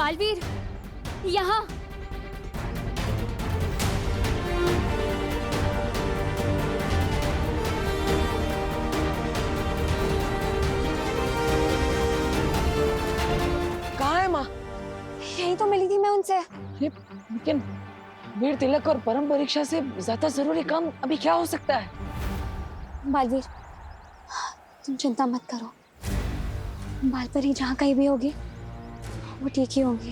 बालवीर, यहाँ। कहाँ है माँ? यही तो मिली थी मैं उनसे। लेकिन वीर तिलक और परम परीक्षा से ज्यादा जरूरी काम अभी क्या हो सकता है? बालवीर, तुम चिंता मत करो। बालपरी जहाँ कहीं भी होगी वो ठीक ही होंगी।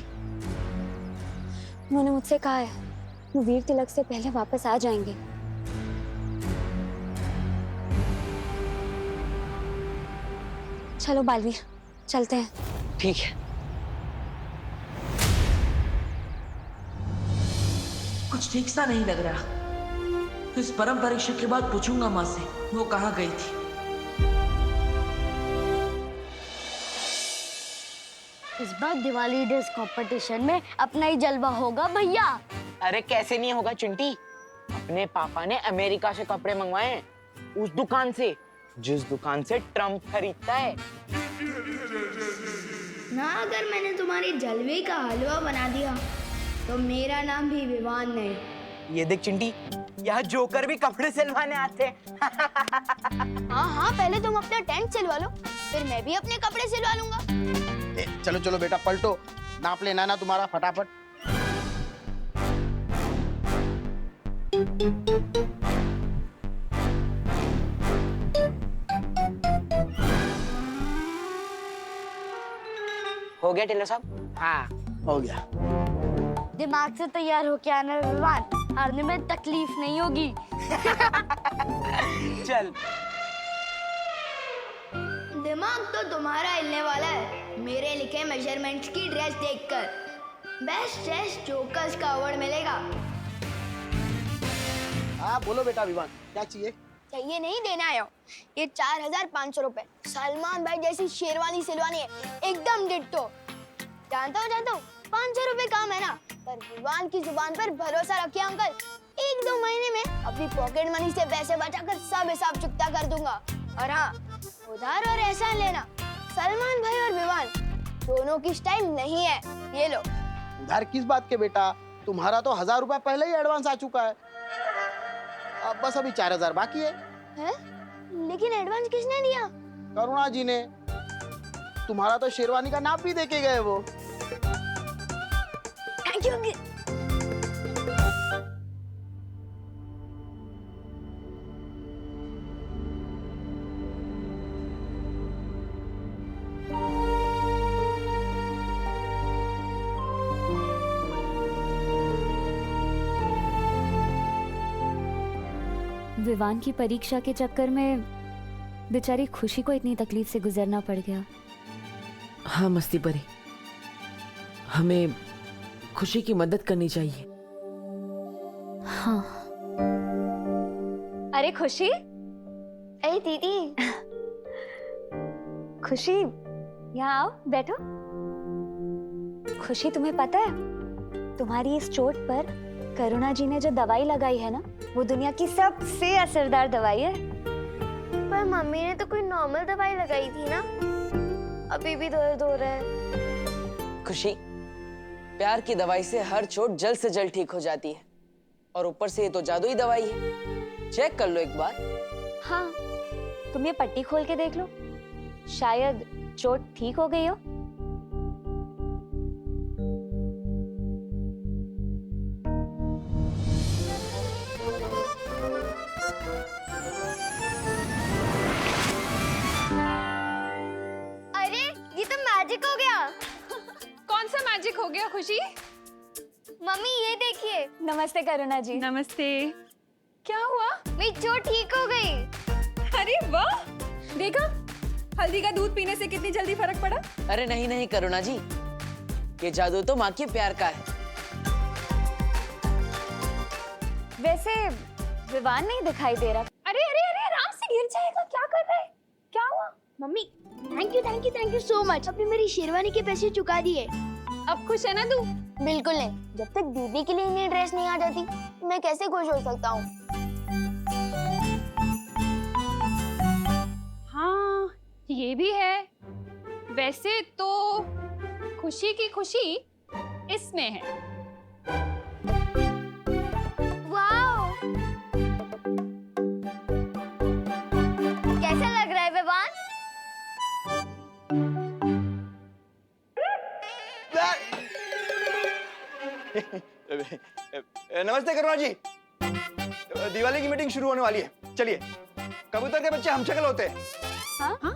उन्होंने मुझसे कहा है वो वीर तिलक से पहले वापस आ जाएंगे। चलो बालवीर, चलते हैं। ठीक है। कुछ ठीक सा नहीं लग रहा। इस परम परीक्षा के बाद पूछूंगा माँ से वो कहाँ गई थी। इस बार दिवाली ड्रेस कंपटीशन में अपना ही जलवा होगा भैया। अरे कैसे नहीं होगा चिंटी, अपने पापा ने अमेरिका से कपड़े मंगवाए हैं, उस दुकान से जिस दुकान से ट्रम्प खरीदता है ना। अगर मैंने तुम्हारी जलवे का हलवा बना दिया तो मेरा नाम भी विवान नहीं। ये देख चिंटी, यहाँ जोकर भी कपड़े सिलवाने आते हैं। हाँ हाँ, पहले तुम अपना टेंट सिलवा लो, फिर मैं भी अपने कपड़े सिलवा लूंगा। चलो चलो बेटा पलटो, नाप लेना ना तुम्हारा फटाफट। हो गया टेलर साहब? हाँ हो गया। दिमाग से तैयार होके आना विवान, हारने में तकलीफ नहीं होगी। चल। दिमाग तो तुम्हारा हिलने वाला है मेरे लिखे मेजरमेंट्स की ड्रेस देखकर। बेस्ट ड्रेस जोकर्स का अवार्ड मिलेगा। हाँ बोलो बेटा विवान, क्या चाहिए? चाहिए नहीं, देना आया हूँ। ये 4500 रुपए। सलमान भाई जैसी शेरवानी सिलवानी है, एकदम डिट्टो। जानता हूँ 500 रुपए काम है ना, पर विवान की जुबान पर भरोसा रखिए अंकल। 1-2 महीने में अपनी पॉकेट मनी से पैसे बचाकर सब हिसाब चुकता कर दूंगा। और हाँ, उधार और एहसान लेना सलमान भाई और विवान दोनों की स्टाइल नहीं है। ये लो। उधार किस बात के बेटा, तुम्हारा तो 1000 रुपया पहले ही एडवांस आ चुका है। अब बस अभी 4000 बाकी है। हैं? लेकिन एडवांस किसने दिया? करुणा जी ने। तुम्हारा तो शेरवानी का नाप भी देके गए वो। Thank you. विवान की परीक्षा के चक्कर में बेचारी खुशी को इतनी तकलीफ से गुजरना पड़ गया। हाँ मस्ती परी, हमें खुशी की मदद करनी चाहिए। हाँ। अरे खुशी, अरे दीदी। खुशी यहाँ आओ, बैठो। खुशी, तुम्हें पता है तुम्हारी इस चोट पर करुणा जी ने जो दवाई लगाई है ना, वो दुनिया की सबसे असरदार दवाई है। पर मम्मी ने तो कोई नॉर्मल दवाई लगाई थी ना, अभी भी दर्द हो रहा है। खुशी, प्यार की दवाई से हर चोट जल्द से जल्द ठीक हो जाती है, और ऊपर से ये तो जादुई दवाई है। चेक कर लो एक बार। हाँ, तुम ये पट्टी खोल के देख लो, शायद चोट ठीक हो गई हो। अरे ये तो मैजिक हो गया। कौन सा मैजिक हो गया खुशी? मम्मी ये देखिए। नमस्ते करुणा जी। नमस्ते। क्या हुआ? मेरी चोट ठीक हो गई। अरे वाह, देखा हल्दी का दूध पीने से कितनी जल्दी फर्क पड़ा। अरे नहीं नहीं करुणा जी, ये जादू तो माँ के प्यार का है। वैसे विवान नहीं दिखाई दे रहा। अरे अरे अरे, आराम से गिर जाएगा, क्या कर रहा है? क्या हुआ? Mummy thank you so much. आपने मेरी शेरवानी के पैसे चुका दिए। अब खुश है ना तू? बिल्कुल नहीं, जब तक दीदी के लिए नई ड्रेस नहीं आ जाती मैं कैसे खुश हो सकता हूँ। हाँ ये भी है। वैसे तो खुशी की खुशी इसमें है। वाओ, कैसा लग रहा है विवान? नमस्ते करुणा जी, दिवाली की मीटिंग शुरू होने वाली है, चलिए। कबूतर के बच्चे हम शक्ल होते हैं। हाँ?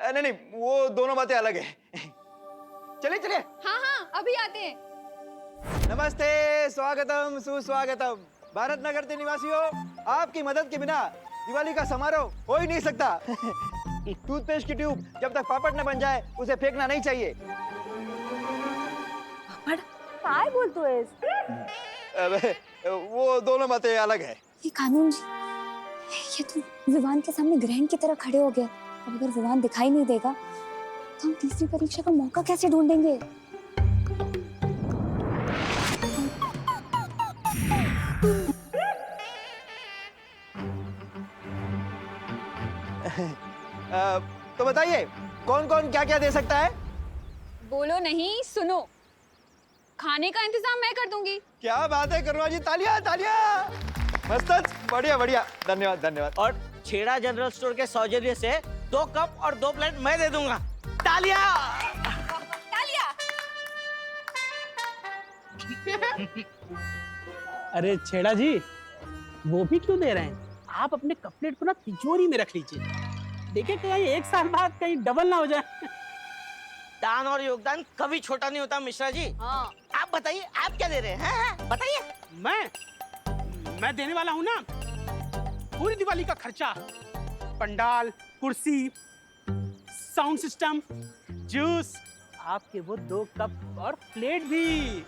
नहीं नहीं, वो दोनों बातें अलग है। चलिए चलिए। हाँ हाँ, अभी आते हैं। नमस्ते, स्वागतम सुस्वागतम। भारत नगर के निवासियों, आपकी मदद के बिना दिवाली का समारोह हो ही नहीं सकता। टूथपेस्ट की ट्यूब जब तक पापड़ न बन जाए उसे फेंकना नहीं चाहिए। काय बोलतो है? वो दोनों बातें अलग है। ये कानून जी, ये तो विवान के सामने ग्रहण की तरह खड़े हो गए। अब अगर विवान दिखाई नहीं देगा तो हम तीसरी परीक्षा का मौका कैसे ढूंढेंगे? तो बताइए, कौन कौन क्या क्या दे सकता है? बोलो नहीं, सुनो। खाने का इंतजाम मैं कर दूंगी। क्या बात है करुणा जी, तालियां तालियां। मस्त, बढ़िया बढ़िया, धन्यवाद धन्यवाद। और छेड़ा जनरल स्टोर के सौजन्य से 2 कप और 2 प्लेट मैं दे दूंगा। तालियां। तालिया। अरे छेड़ा जी, वो भी क्यों दे रहे हैं? आप अपने कपलेट को ना तिजोरी में रख लीजिए। देखिए कहीं 1 साल बाद कहीं डबल ना हो जाए। दान और योगदान कभी छोटा नहीं होता मिश्रा जी। हाँ। आप बताइए, आप क्या दे रहे हैं? बताइए। मैं देने वाला हूँ ना पूरी दिवाली का खर्चा। पंडाल, कुर्सी, साउंड सिस्टम, जूस, आपके वो 2 कप और प्लेट भी।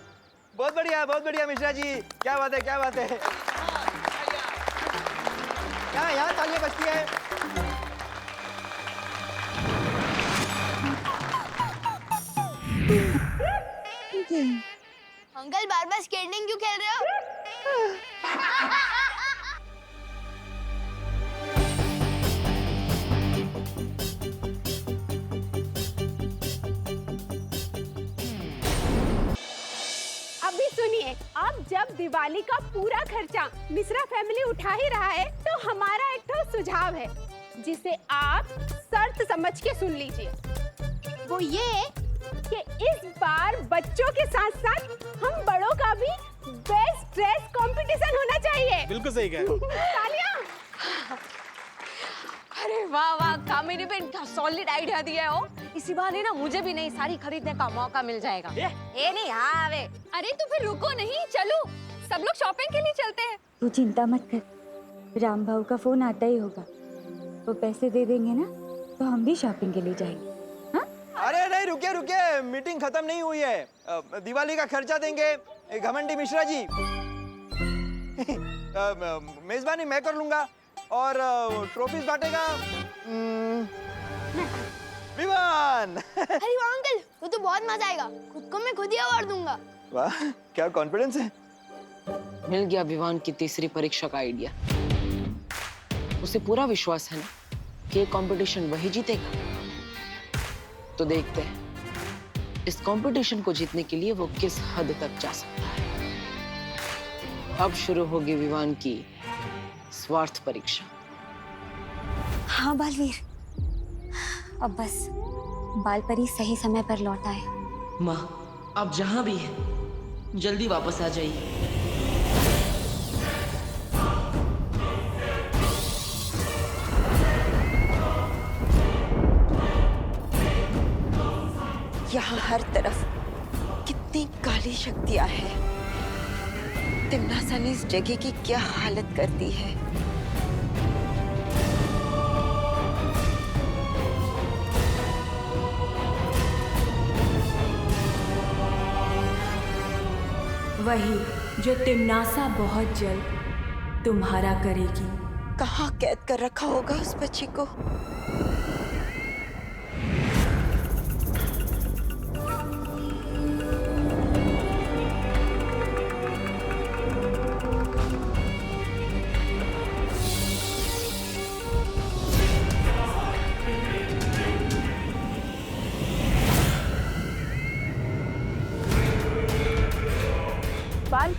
बहुत बढ़िया मिश्रा जी, क्या बात है क्या बात है। यहाँ तालियां बजती है। अंकल बार बार स्केटिंग क्यों खेल रहे हो? अभी सुनिए, अब जब दिवाली का पूरा खर्चा मिश्रा फैमिली उठा ही रहा है तो हमारा एक तो सुझाव है जिसे आप शर्त समझ के सुन लीजिए। वो ये कि इस बार बच्चों के साथ साथ हम बड़ों का भी बेस्ट ड्रेस कंपटीशन होना चाहिए। बिल्कुल सही कह रहे हो। तालियां। अरे वाह वाह, कामिनी पे सॉलिड आइडिया दिया हो। इसी बहाने ना मुझे भी नई साड़ी खरीदने का मौका मिल जाएगा। ये नहीं, हाँ वे। अरे तो फिर रुको नहीं, चलो सब लोग शॉपिंग के लिए चलते हैं। तू चिंता मत कर, राम भाऊ का फोन आता ही होगा। वो पैसे दे देंगे ना तो हम भी शॉपिंग के लिए जाएंगे। अरे नहीं, रुकिए, मीटिंग खत्म नहीं हुई है। दिवाली का खर्चा देंगे घमंडी मिश्रा जी। मेजबानी मैं कर लूंगा और ट्रॉफीज बांटेगा विवान। अरे वाह अंकल, वो तो बहुत मजा आएगा। खुद को मैं खुद ही अवार्ड दूंगा। वाह, क्या कॉन्फिडेंस है। मिल गया विवान की तीसरी परीक्षा का आइडिया। उसे पूरा विश्वास है ना कि ये कंपटीशन वही जीतेगा। तो देखते हैं इस कंपटीशन को जीतने के लिए वो किस हद तक जा सकता है। अब शुरू होगी विवान की स्वार्थ परीक्षा। हाँ बालवीर, अब बस बालपरी सही समय पर लौट आए। माँ, आप जहां भी हैं जल्दी वापस आ जाइए। यहाँ हर तरफ कितनी काली शक्तियाँ हैं। तिम्नासा ने इस जगह की क्या हालत कर दी है। वही जो तिम्नासा बहुत जल्द तुम्हारा करेगी। कहाँ कैद कर रखा होगा उस बच्ची को?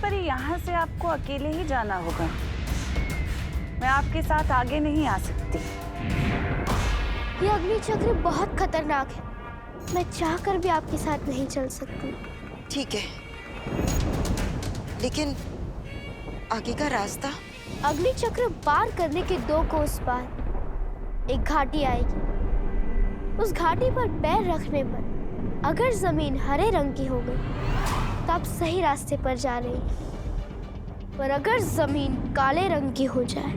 परी, यहाँ से आपको अकेले ही जाना होगा। मैं आपके साथ आगे नहीं आ सकती। ये अग्नि चक्र बहुत खतरनाक है, मैं चाहकर भी आपके साथ नहीं चल सकती। ठीक है, लेकिन आगे का रास्ता? अग्नि चक्र पार करने के 2 कोस पार एक घाटी आएगी। उस घाटी पर पैर रखने पर अगर जमीन हरे रंग की हो गई तो आप सही रास्ते पर जा रही हैं, पर अगर जमीन काले रंग की हो जाए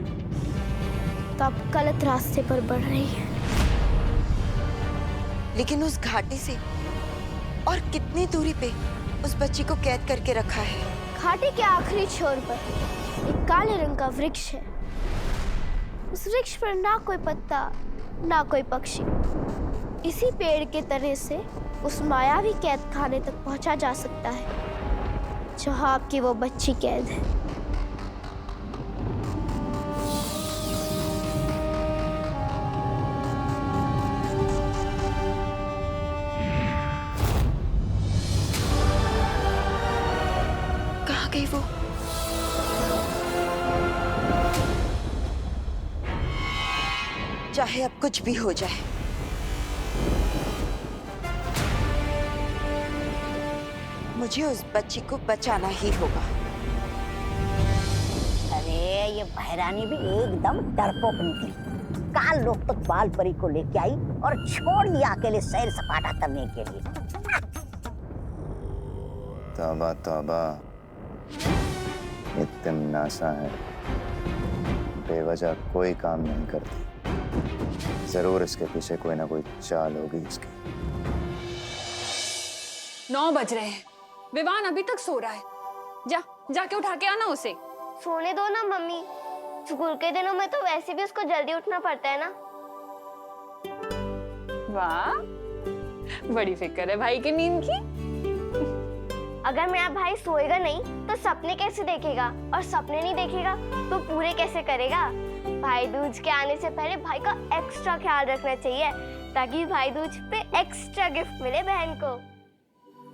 तो आप गलत रास्ते पर बढ़ रही हैं। लेकिन उस घाटी से और कितनी दूरी पे उस बच्ची को कैद करके रखा है? घाटी के आखिरी छोर पर एक काले रंग का वृक्ष है। उस वृक्ष पर ना कोई पत्ता ना कोई पक्षी। इसी पेड़ के तने से उस मायावी कैद खाने तक पहुंचा जा सकता है जहां आपकी वो बच्ची कैद है। कहाँ गई वो? चाहे अब कुछ भी हो जाए, मुझे उस बच्ची को बचाना ही होगा। अरे ये बहरानी भी एकदम डरपोक निकली। काल लोग तक बाल परी को लेके आई और छोड़ी अकेले सैर सपाटा करने के लिए। तौबा तौबा, ये तिमनासा है, बेवजह कोई काम नहीं करती। जरूर इसके पीछे कोई ना कोई चाल होगी इसकी। 9 बज रहे हैं, विवान अभी तक सो रहा है। जाके उठा के आना उसे। सोने दो ना मम्मी, स्कूल के दिनों में तो वैसे भी उसको जल्दी उठना पड़ता है ना। वाह, बड़ी फिक्र है भाई की नींद की। अगर मेरा भाई सोएगा नहीं तो सपने कैसे देखेगा, और सपने नहीं देखेगा तो पूरे कैसे करेगा। भाई दूज के आने से पहले भाई का एक्स्ट्रा ख्याल रखना चाहिए ताकि भाई दूज पे एक्स्ट्रा गिफ्ट मिले बहन को।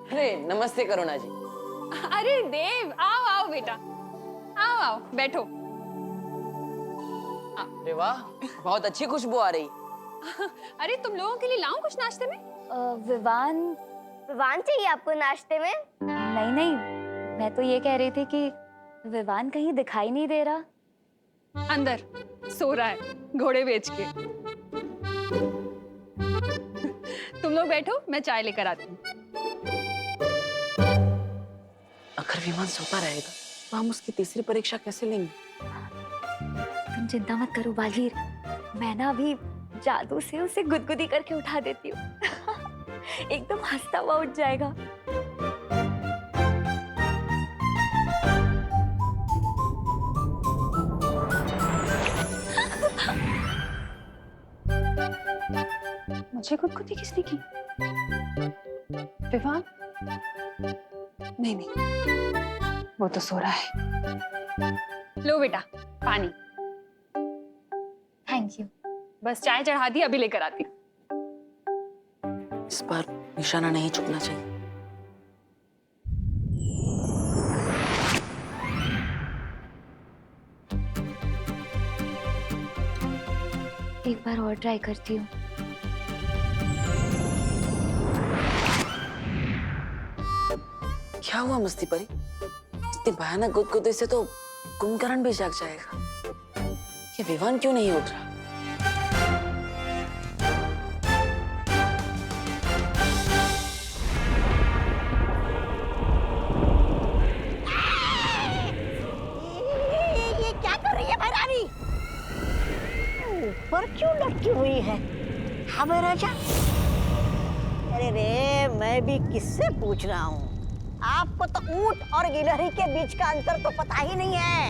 अरे नमस्ते करुणा जी। अरे देव, आओ आओ बेटा, आओ आओ बैठो। अरे वाह, बहुत अच्छी खुशबू आ रही। अरे तुम लोगों के लिए लाऊं कुछ नाश्ते में? विवान चाहिए आपको नाश्ते में? नहीं नहीं, मैं तो ये कह रही थी कि विवान कहीं दिखाई नहीं दे रहा। अंदर सो रहा है घोड़े बेच के। तुम लोग बैठो, मैं चाय लेकर आती हूँ। अगर विमान सोता रहेगा तो हम उसकी तीसरी परीक्षा कैसे लेंगे? तुम चिंता मत करो बालवीर, मैं ना अभी जादू से उसे गुदगुदी करके उठा देती हूँ। एकदम हंसता हुआ उठ जाएगा। मुझे गुदगुदी किसने की? विवान? नहीं नहीं, वो तो सो रहा है। लो बेटा पानी। Thank you. बस चाय चढ़ा दी, अभी लेकर आती हूँ। इस बार निशाना नहीं चुकना चाहिए। एक बार और ट्राई करती हूँ। क्या हुआ मस्ती परी? इतनी भयानक गुदगुदी से तो कुंभकर्ण भी जाग जाएगा। ये विवान क्यों नहीं उठ रहा? ये क्या कर रही है बहरानी? ऊपर क्यों लटकी हुई है? हमें राजा। अरे रे, मैं भी किससे पूछ रहा हूँ? आपको तो ऊंट और गिलहरी के बीच का अंतर तो पता ही नहीं है।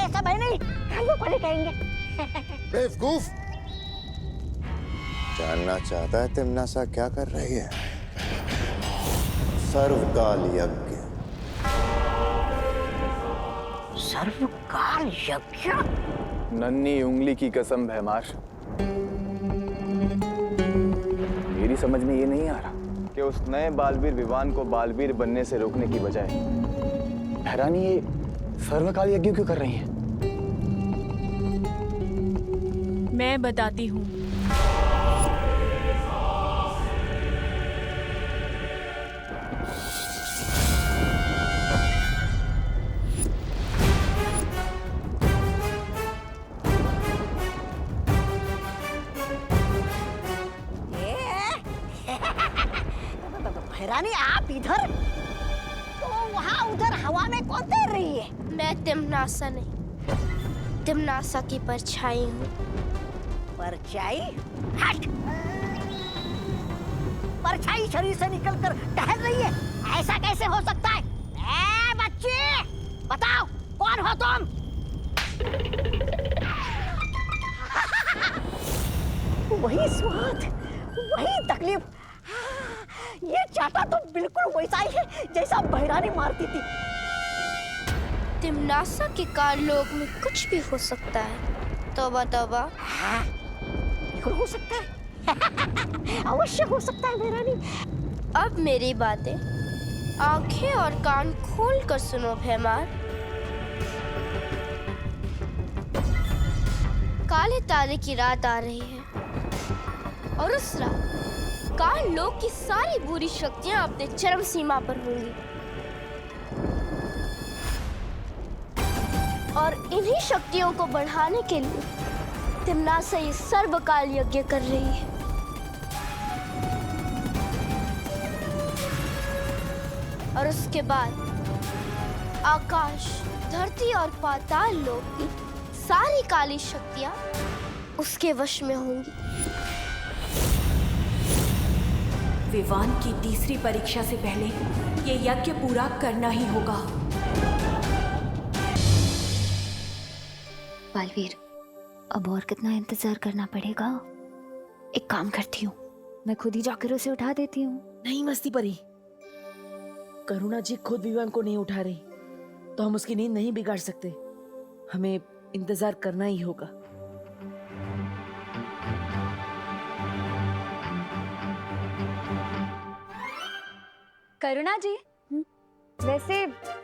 ऐसा भाई नहीं, हम लोग पहले कहेंगे। बेवकूफ! जानना चाहता है तिमनासा क्या कर रही है? सर्वकाल यज्ञ। सर्वकाल यज्ञ? नन्ही उंगली की कसम भैमार, मेरी समझ में ये नहीं आ रहा कि उस नए बालवीर विवान को बालवीर बनने से रोकने की बजाय भैरानी ये सर्वकाल यज्ञ क्यों कर रही हैं? मैं बताती हूँ। भैरानी आप इधर, तो वहाँ उधर हवा में कौन तैर रही है? मैं तिमनासा नहीं, तिमनासा की परछाई हूँ। परछाई? हट! परछाई शरीर से निकलकर टहल रही है, ऐसा कैसे हो सकता है? ए बच्चे, बताओ कौन हो तुम? वही स्वाद, वही तकलीफ। ये चाटा तो बिल्कुल वैसा ही है जैसा भैरानी मारती थी। तिमनासा के काललोक में कुछ भी हो सकता है। तौबा तौबा। बिल्कुल हो सकता है। अवश्य हो सकता है भैरानी। अब मेरी बातें आंखें और कान खोल कर सुनो भैमार। काले तारे की रात आ रही है और उस रात काल लोक की सारी बुरी शक्तियां अपने चरम सीमा पर होंगी और इन्हीं शक्तियों को बढ़ाने के लिए तिमनासा ये सर्वकाल यज्ञ कर रही है। और उसके बाद आकाश, धरती और पाताल लोक की सारी काली शक्तियां उसके वश में होंगी। विवान की तीसरी परीक्षा से पहले ये यज्ञ पूरा करना ही होगा। बालवीर, अब और कितना इंतजार करना पड़ेगा? एक काम करती हूँ, मैं खुद ही जाकर उसे उठा देती हूँ। नहीं मस्ती परी, करुणा जी खुद विवान को नहीं उठा रही तो हम उसकी नींद नहीं बिगाड़ सकते। हमें इंतजार करना ही होगा। करुणा जी, वैसे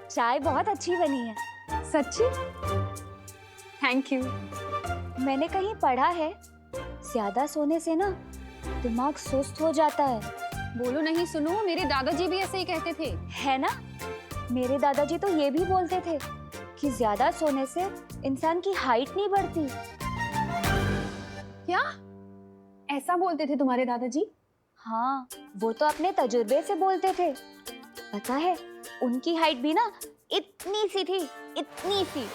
चाय बहुत अच्छी बनी है। सच्ची? Thank you. मैंने कहीं पढ़ा है ज्यादा सोने से ना दिमाग सुस्त हो जाता है। बोलो नहीं सुनो, मेरे दादाजी भी ऐसे ही कहते थे। है ना? मेरे दादाजी तो ये भी बोलते थे कि ज्यादा सोने से इंसान की हाइट नहीं बढ़ती। क्या ऐसा बोलते थे तुम्हारे दादाजी? हाँ, वो तो अपने तजुर्बे से बोलते थे। पता है, उनकी हाइट भी ना इतनी सी थी, इतनी सी।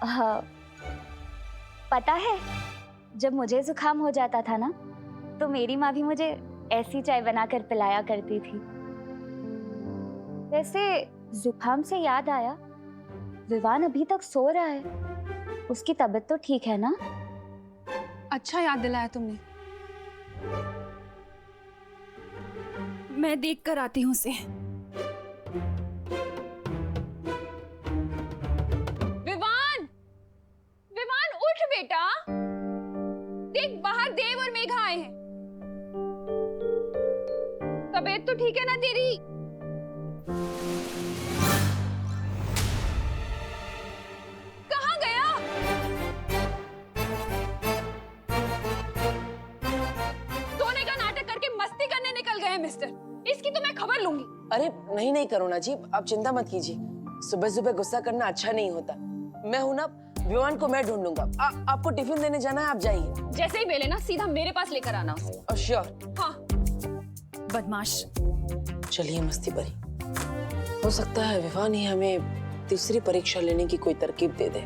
हाँ, पता है, जब मुझे जुकाम हो जाता था ना, तो मेरी माँ भी मुझे ऐसी चाय बनाकर पिलाया करती थी। वैसे जुकाम से याद आया, विवान अभी तक सो रहा है। उसकी तबीयत तो ठीक है ना? अच्छा याद दिलाया तुमने। मैं देख कर आती हूँ उसे। विवान, विवान उठ बेटा, देख बाहर देव और मेघा आए हैं। तबीयत तो ठीक है ना तेरी? कहाँ गया? सोने का नाटक करके मस्ती करने निकल गए मिस्टर। इसकी तो मैं खबर लूंगी। अरे नहीं नहीं करुणा जी, आप चिंता मत कीजिए। सुबह सुबह गुस्सा करना अच्छा नहीं होता। मैं हूं ना, विवान को मैं ढूंढ लूंगा। आपको टिफिन देने जाना है, आप जाइए। जैसे ही मिले ना सीधा मेरे पास लेकर आना उसे। श्योर। हाँ। बदमाश। चलिए मस्ती परी, हो सकता है विवान ही हमें तीसरी परीक्षा लेने की कोई तरकीब दे दे।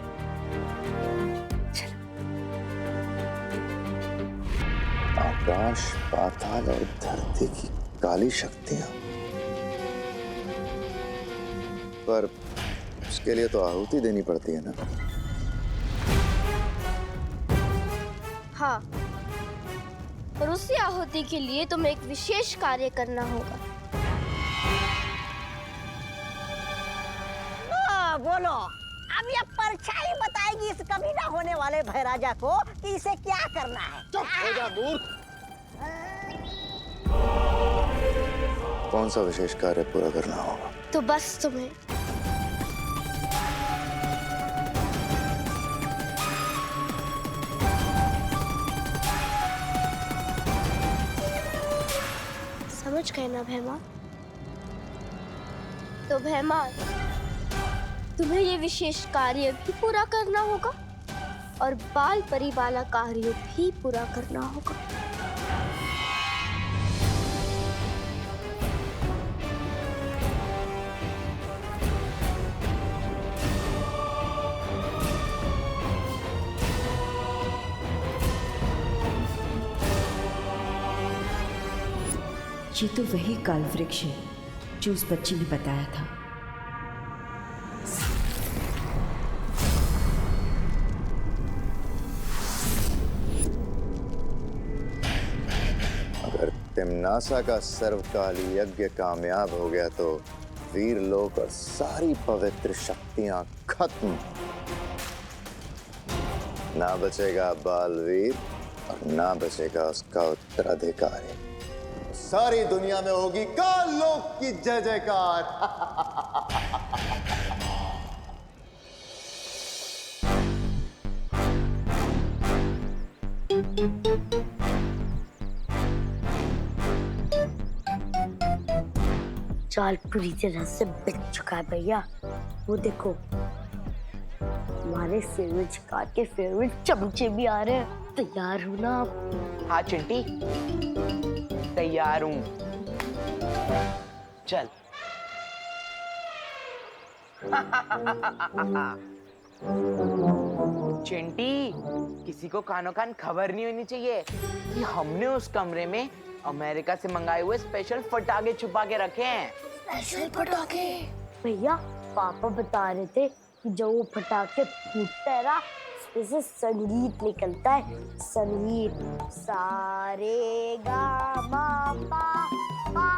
आकाश, पाताल और धरती की काली शक्तियां, पर उसके लिए तो आहुति देनी पड़ती है ना। हाँ, और उसी आहुति के लिए तुम्हें एक विशेष कार्य करना होगा। बोलो, अब ये परछाई बताएगी इस कभी ना होने वाले भैराजा को कि इसे क्या करना है। चुप हो जा मूर्ख। कौन सा विशेष कार्य पूरा करना होगा? तो बस तुम्हें समझ गए ना भैमा? तो भैमा तुम्हें ये विशेष कार्य भी पूरा करना होगा और बाल परी वाला कार्य भी पूरा करना होगा। ये तो वही काल वृक्ष है जो उस बच्ची ने बताया था। अगर तिम्नासा का सर्वकाल यज्ञ कामयाब हो गया तो वीर लोक और सारी पवित्र शक्तियां खत्म। ना बचेगा बालवीर और ना बचेगा उसका उत्तराधिकारी। सारी दुनिया में होगी काल लोक की जय जयकार। जाल पूरी तरह से बिक चुका है भैया। वो देखो हमारे फेवरेट शिकार के फेवरेट चमचे भी आ रहे हैं। तैयार हो ना आप? हाँ चिंटी, तैयार हूँ। चल। चिंटी, किसी को कानो कान खबर नहीं होनी चाहिए कि हमने उस कमरे में अमेरिका से मंगाए हुए स्पेशल पटाखे छुपा के रखे हैं। स्पेशल पटाखे? भैया पापा बता रहे थे कि जब वो पटाखे फूटते हैं ना, उसमें से संगीत निकलता है। संगीत। सारे गा मा पा पा